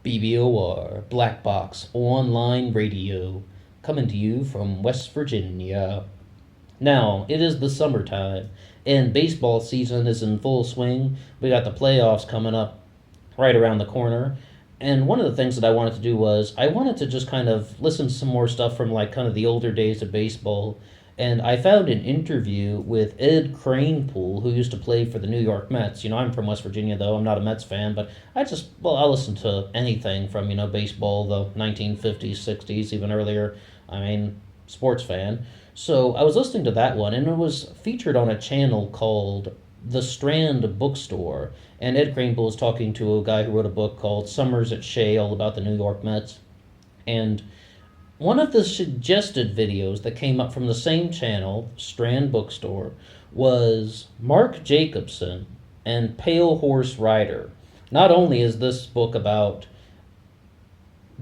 BBOR, Black Box Online Radio, coming to you from West Virginia. Now, it is the summertime, and baseball season is in full swing. We got the playoffs coming up right around the corner. And one of the things that I wanted to do was I wanted to just kind of listen to some more stuff from like kind of the older days of baseball. And I found an interview with Ed Kranepool, who used to play for the New York Mets. I'm from West Virginia, though. I'm not a Mets fan, but I'll listen to anything from, baseball, the 1950s, 60s, even earlier. Sports fan. So I was listening to that one, and it was featured on a channel called The Strand Bookstore. And Ed Kranepool was talking to a guy who wrote a book called Summers at Shea, all about the New York Mets. And one of the suggested videos that came up from the same channel, Strand Bookstore, was Mark Jacobson and Pale Horse Rider. Not only is this book about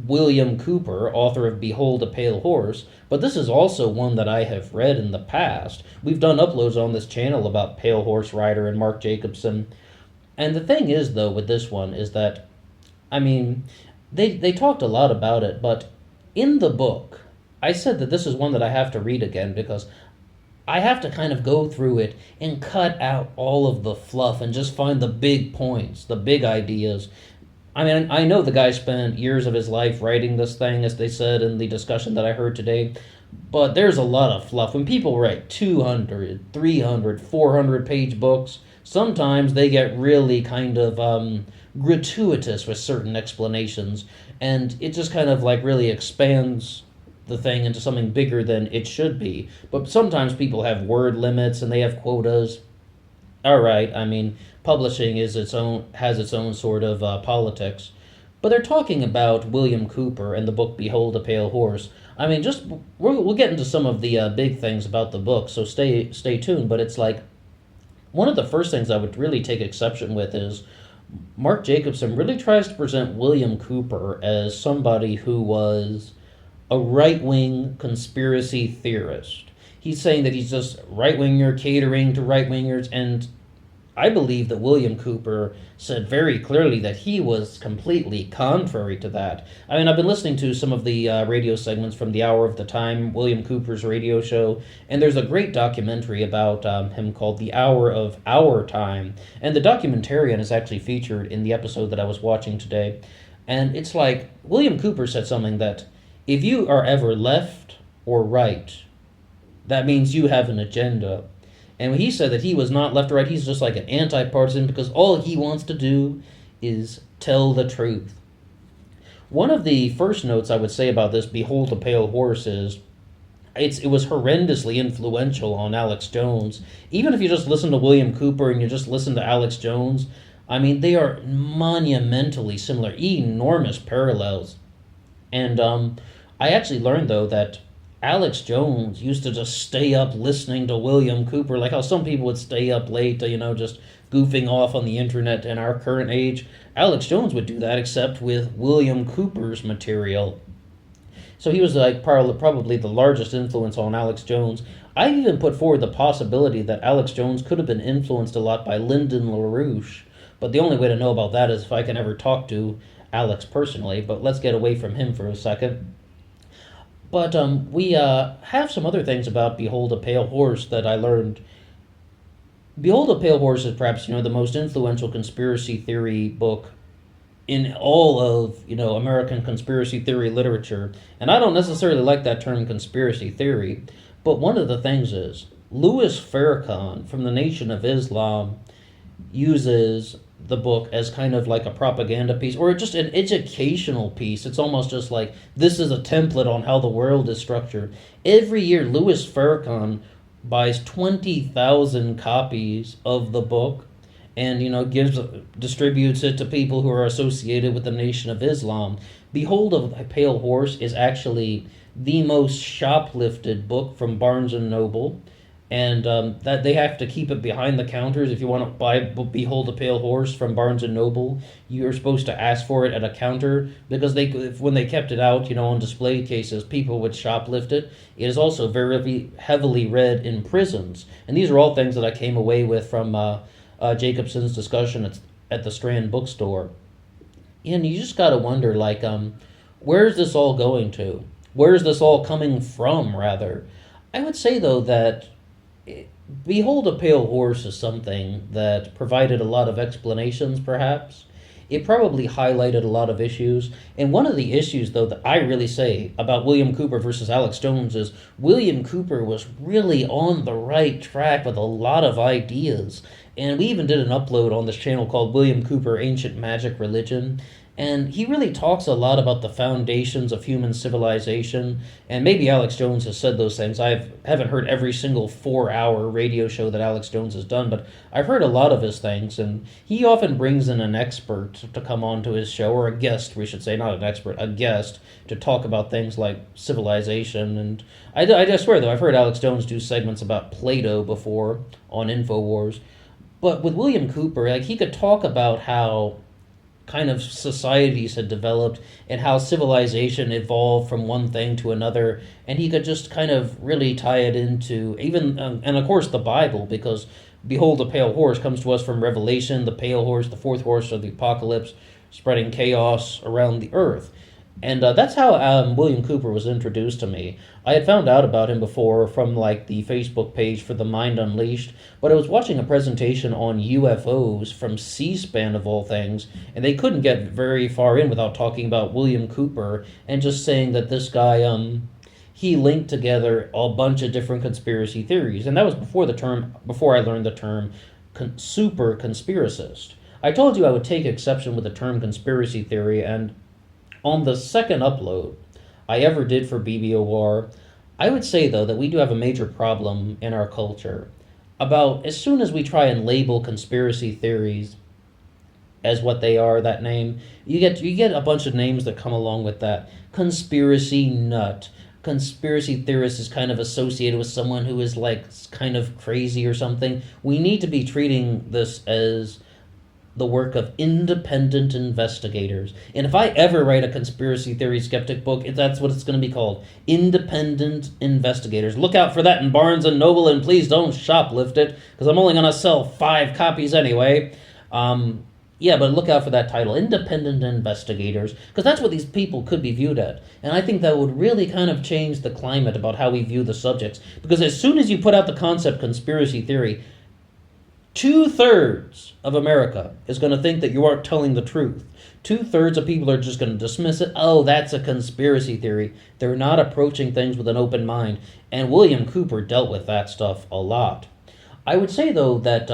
William Cooper, author of Behold a Pale Horse, but this is also one that I have read in the past. We've done uploads on this channel about Pale Horse Rider and Mark Jacobson. And the thing is, though, with this one is that, they talked a lot about it, but in the book, I said that this is one that I have to read again because I have to kind of go through it and cut out all of the fluff and just find the big points, the big ideas. I know the guy spent years of his life writing this thing, as they said in the discussion that I heard today, but there's a lot of fluff. When people write 200, 300, 400-page books, sometimes they get really kind of gratuitous with certain explanations, and it just kind of like really expands the thing into something bigger than it should be. But sometimes people have word limits and they have quotas. All right, publishing has its own sort of politics. But they're talking about William Cooper and the book Behold a Pale Horse. We'll get into some of the big things about the book, so stay tuned. But it's like one of the first things I would really take exception with is Mark Jacobson really tries to present William Cooper as somebody who was a right-wing conspiracy theorist. He's saying that he's just right-winger catering to right-wingers, and I believe that William Cooper said very clearly that he was completely contrary to that. I've been listening to some of the radio segments from the Hour of the Time, William Cooper's radio show, and there's a great documentary about him called The Hour of Our Time, and the documentarian is actually featured in the episode that I was watching today. And it's like, William Cooper said something that, if you are ever left or right, that means you have an agenda. And when he said that he was not left or right, he's just like an anti-partisan because all he wants to do is tell the truth. One of the first notes I would say about this Behold a Pale Horse is it was horrendously influential on Alex Jones. Even if you just listen to William Cooper and you just listen to Alex Jones, they are monumentally similar, enormous parallels. And I actually learned, though, that Alex Jones used to just stay up listening to William Cooper, like how some people would stay up late, just goofing off on the internet in our current age. Alex Jones would do that, except with William Cooper's material. So he was like probably the largest influence on Alex Jones. I even put forward the possibility that Alex Jones could have been influenced a lot by Lyndon LaRouche, but the only way to know about that is if I can ever talk to Alex personally. But let's get away from him for a second. But we have some other things about Behold a Pale Horse that I learned. Behold a Pale Horse is perhaps, the most influential conspiracy theory book in all of, American conspiracy theory literature. And I don't necessarily like that term conspiracy theory, but one of the things is Louis Farrakhan from the Nation of Islam uses the book as kind of like a propaganda piece or just an educational piece. It's almost just like this is a template on how the world is structured. Every year, Louis Farrakhan buys 20,000 copies of the book and, distributes it to people who are associated with the Nation of Islam. Behold a Pale Horse is actually the most shoplifted book from Barnes & Noble. And that they have to keep it behind the counters. If you want to buy Behold a Pale Horse from Barnes & Noble, you're supposed to ask for it at a counter because when they kept it out, on display cases, people would shoplift it. It is also very heavily read in prisons. And these are all things that I came away with from Jacobson's discussion at the Strand Bookstore. And you just gotta wonder, where's this all going to? Where's this all coming from, rather? I would say, though, that Behold a Pale Horse is something that provided a lot of explanations, perhaps. It probably highlighted a lot of issues. And one of the issues, though, that I really say about William Cooper versus Alex Jones is William Cooper was really on the right track with a lot of ideas. And we even did an upload on this channel called William Cooper Ancient Magic Religion. And he really talks a lot about the foundations of human civilization. And maybe Alex Jones has said those things. I haven't heard every single 4-hour radio show that Alex Jones has done, but I've heard a lot of his things. And he often brings in an expert to come on to his show, or a guest, we should say, not an expert, a guest, to talk about things like civilization. And I swear, though, I've heard Alex Jones do segments about Plato before on InfoWars. But with William Cooper, he could talk about how kind of societies had developed and how civilization evolved from one thing to another, and he could just kind of really tie it into even and of course the Bible, because behold a pale horse comes to us from Revelation, the pale horse, the fourth horse of the apocalypse, spreading chaos around the earth. And that's how William Cooper was introduced to me. I had found out about him before from the Facebook page for The Mind Unleashed, but I was watching a presentation on UFOs from C-SPAN of all things, and they couldn't get very far in without talking about William Cooper and just saying that this guy he linked together a bunch of different conspiracy theories, and that was before I learned the term super conspiracist. I told you I would take exception with the term conspiracy theory, and on the second upload I ever did for BBOR, I would say, though, that we do have a major problem in our culture about as soon as we try and label conspiracy theories as what they are, that name, you get a bunch of names that come along with that. Conspiracy nut. Conspiracy theorist is kind of associated with someone who is kind of crazy or something. We need to be treating this as the work of independent investigators. And if I ever write a conspiracy theory skeptic book, that's what it's going to be called. Independent investigators. Look out for that in Barnes & Noble, and please don't shoplift it, because I'm only going to sell 5 copies anyway. Yeah, but look out for that title, Independent Investigators, because that's what these people could be viewed at. And I think that would really kind of change the climate about how we view the subjects. Because as soon as you put out the concept conspiracy theory, 2/3 of America is going to think that you aren't telling the truth. 2/3 of people are just going to dismiss it. Oh, that's a conspiracy theory. They're not approaching things with an open mind. And William Cooper dealt with that stuff a lot. I would say, though, that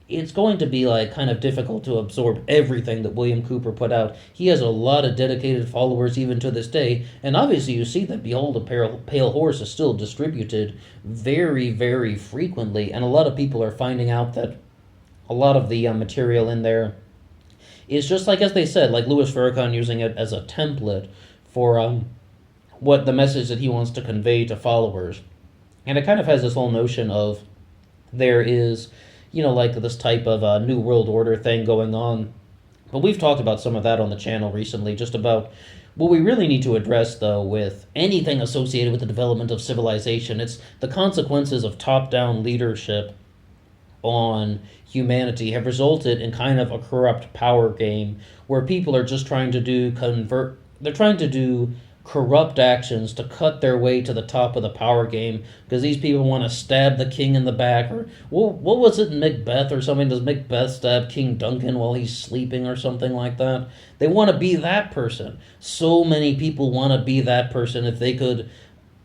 it's going to be kind of difficult to absorb everything that William Cooper put out. He has a lot of dedicated followers even to this day, and obviously you see that Behold a Pale Horse is still distributed very, very frequently, and a lot of people are finding out that a lot of the material in there is just as they said, like Louis Farrakhan using it as a template for what the message that he wants to convey to followers. And it kind of has this whole notion of there is this type of New World Order thing going on. But we've talked about some of that on the channel recently, just about what we really need to address, though, with anything associated with the development of civilization. It's the consequences of top-down leadership on humanity have resulted in kind of a corrupt power game where people are just trying to do corrupt actions to cut their way to the top of the power game, because these people want to stab the king in the back, or what was it in Macbeth or something? Does Macbeth stab King Duncan while he's sleeping or something like that? They want to be that person. So many people want to be that person if they could,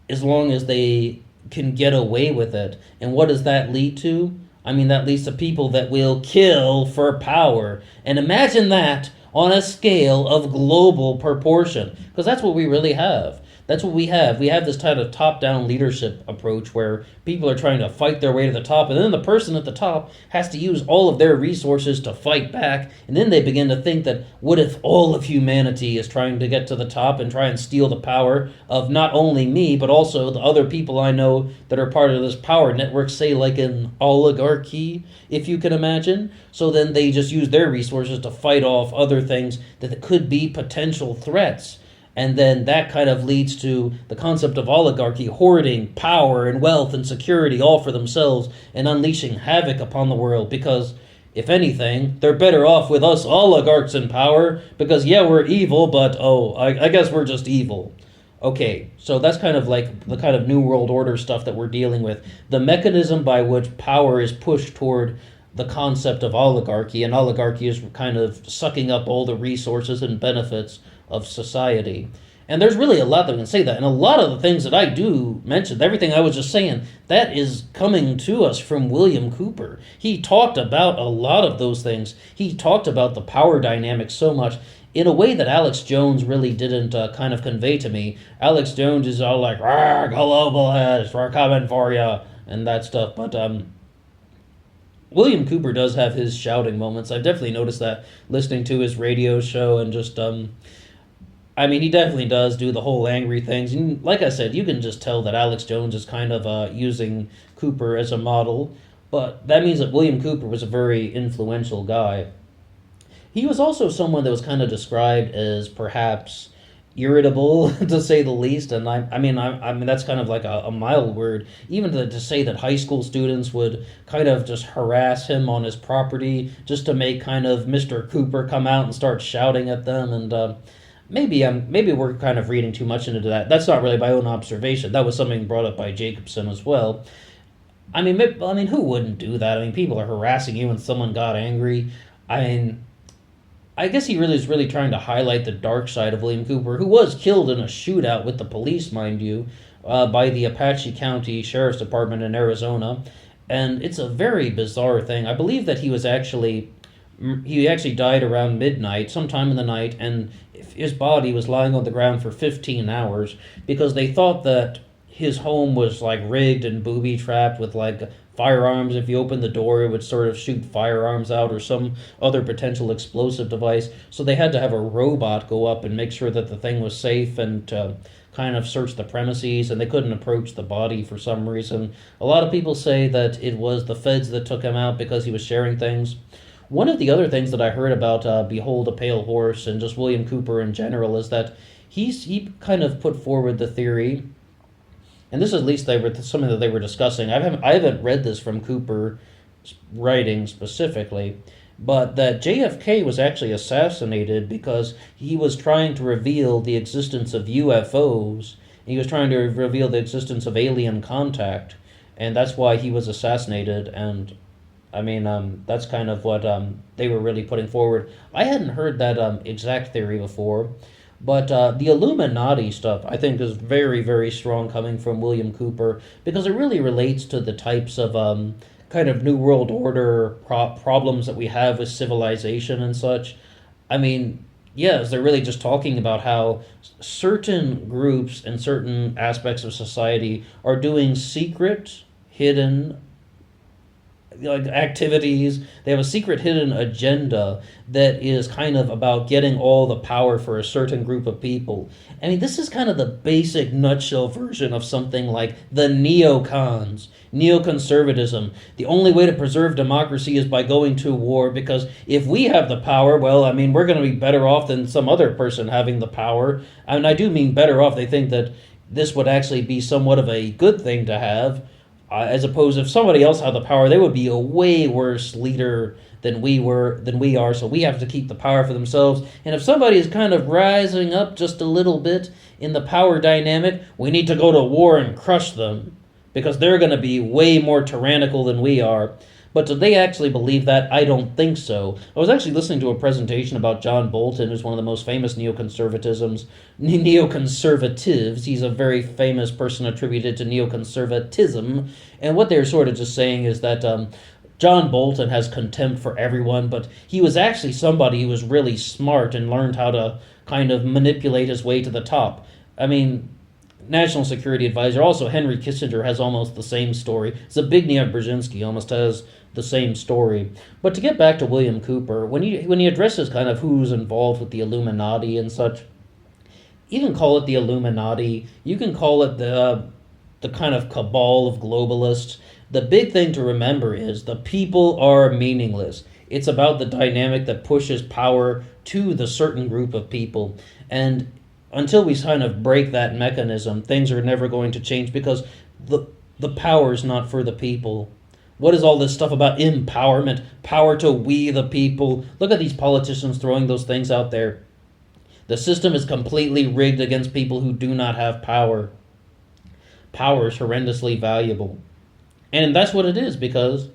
as long as they can get away with it. And what does that lead to? I mean, that leads to people that will kill for power. And imagine that on a scale of global proportion, because that's what we really have. That's what we have. We have this kind of top-down leadership approach where people are trying to fight their way to the top, and then the person at the top has to use all of their resources to fight back, and then they begin to think that what if all of humanity is trying to get to the top and try and steal the power of not only me, but also the other people I know that are part of this power network, say like an oligarchy, if you can imagine. So then they just use their resources to fight off other things that could be potential threats. And then that kind of leads to the concept of oligarchy, hoarding power and wealth and security all for themselves and unleashing havoc upon the world. Because If anything, they're better off with us oligarchs in power because, yeah, we're evil, but oh, I guess we're just evil. Okay, so that's kind of like the kind of New World Order stuff that we're dealing with. The mechanism by which power is pushed toward the concept of oligarchy, and oligarchy is kind of sucking up all the resources and benefits of society. And there's really a lot that can say that. And a lot of the things that I do mention, everything I was just saying, that is coming to us from William Cooper. He talked about a lot of those things. He talked about the power dynamic so much in a way that Alex Jones really didn't kind of convey to me. Alex Jones is all like, "Rah, globalists, we're coming for you," and that stuff. But William Cooper does have his shouting moments. I've definitely noticed that listening to his radio show and just I mean, he definitely does do the whole angry things. And like I said, you can just tell that Alex Jones is kind of using Cooper as a model. But that means that William Cooper was a very influential guy. He was also someone that was kind of described as perhaps irritable, to say the least. And I mean that's kind of like a mild word. Even to say that high school students would kind of just harass him on his property just to make kind of Mr. Cooper come out and start shouting at them. And maybe we're kind of reading too much into that. That's not really my own observation. That was something brought up by Jacobson as well. I mean, who wouldn't do that? I mean, people are harassing you, and someone got angry. I mean, I guess he really is really trying to highlight the dark side of William Cooper, who was killed in a shootout with the police, mind you, by the Apache County Sheriff's Department in Arizona, and it's a very bizarre thing. I believe that he actually died around midnight, sometime in the night, and his body was lying on the ground for 15 hours because they thought that his home was like rigged and booby trapped with like firearms. If you opened the door, it would sort of shoot firearms out or some other potential explosive device. So they had to have a robot go up and make sure that the thing was safe and kind of search the premises, and they couldn't approach the body for some reason. A lot of people say that it was the feds that took him out because he was sharing things. One of the other things that I heard about Behold a Pale Horse and just William Cooper in general is that he kind of put forward the theory, and this is at least something that they were discussing. I haven't read this from Cooper writing specifically, but that JFK was actually assassinated because he was trying to reveal the existence of UFOs. He was trying to reveal the existence of alien contact, and that's why he was assassinated. And I mean, that's kind of what they were really putting forward. I hadn't heard that exact theory before, but the Illuminati stuff I think is very, very strong coming from William Cooper because it really relates to the types of kind of New World Order problems that we have with civilization and such. I mean, yes, they're really just talking about how certain groups and certain aspects of society are doing secret, hidden like activities. They have a secret hidden agenda that is kind of about getting all the power for a certain group of people. I mean, this is kind of the basic nutshell version of something like the neocons, neoconservatism. The only way to preserve democracy is by going to war because if we have the power, well, I mean, we're going to be better off than some other person having the power. I mean, I do mean better off. They think that this would actually be somewhat of a good thing to have. As opposed, if somebody else had the power, they would be a way worse leader than we are. So we have to keep the power for themselves. And if somebody is kind of rising up just a little bit in the power dynamic, we need to go to war and crush them because they're going to be way more tyrannical than we are. But do they actually believe that? I don't think so. I was actually listening to a presentation about John Bolton, who's one of the most famous neoconservatives. He's a very famous person attributed to neoconservatism. And what they're sort of just saying is that John Bolton has contempt for everyone, but he was actually somebody who was really smart and learned how to kind of manipulate his way to the top. I mean, National Security Advisor, also Henry Kissinger has almost the same story. Zbigniew Brzezinski almost has the same story. But to get back to William Cooper, when he addresses kind of who's involved with the Illuminati and such, you can call it the Illuminati, you can call it the kind of cabal of globalists. The big thing to remember is the people are meaningless. It's about the dynamic that pushes power to the certain group of people. And until we kind of break that mechanism, things are never going to change because the power is not for the people. What is all this stuff about empowerment, power to we the people? Look at these politicians throwing those things out there. The system is completely rigged against people who do not have power. Power is horrendously valuable. And that's what it is, because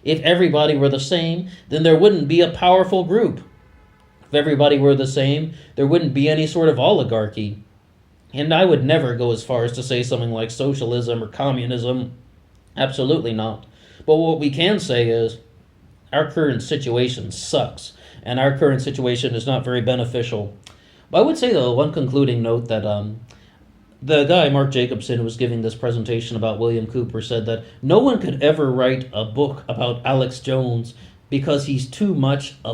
if everybody were the same, then there wouldn't be a powerful group. If everybody were the same, there wouldn't be any sort of oligarchy. And I would never go as far as to say something like socialism or communism. Absolutely not. But what we can say is our current situation sucks, and our current situation is not very beneficial. But I would say, though, one concluding note that the guy, Mark Jacobson, who was giving this presentation about William Cooper, said that no one could ever write a book about Alex Jones because he's too much of